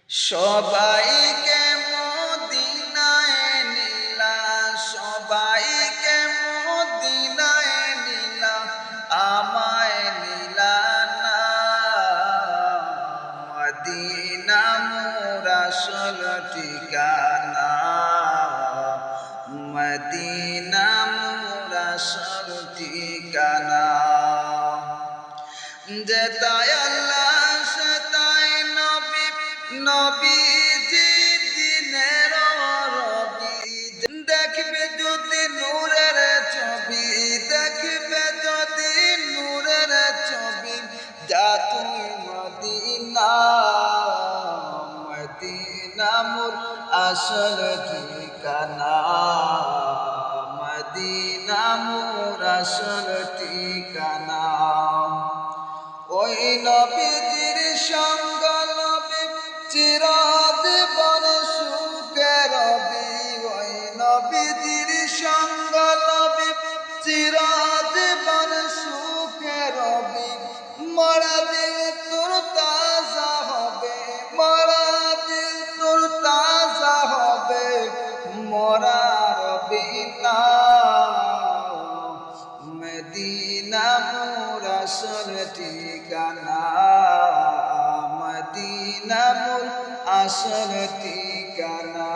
সবাইকে মদিনায় নিলা, সবাইকে মদিনায় নিলা, আমায় নিলা না। মদিনা মোর আসল ঠিকানা, মদিনা মোর আসল ঠিকানা। যেতায় আল্লাহ সেতায় নবী, নবীজি দিনের রবি। দেখবে যদি নূরের ছবি, দেখবে যদি নূরের ছবি, যা তুই মদিনা। মদিনা মোর আসল ঠিকানা, মদিনা মোর আসল ঠিকানা। ওই নবীজির সঙ্গ লবে চিরজীবন সুখে রবি, ওই নবীজির সঙ্গ লবে চিরজীবন সুখে রবি। মরা দিল তোর তাজা হবে, মরা দিল তোর তাজা হবে, মরা রবি না। মদিনা মোর আসল ঠিকানা, মদিনা মোর আসল ঠিকানা।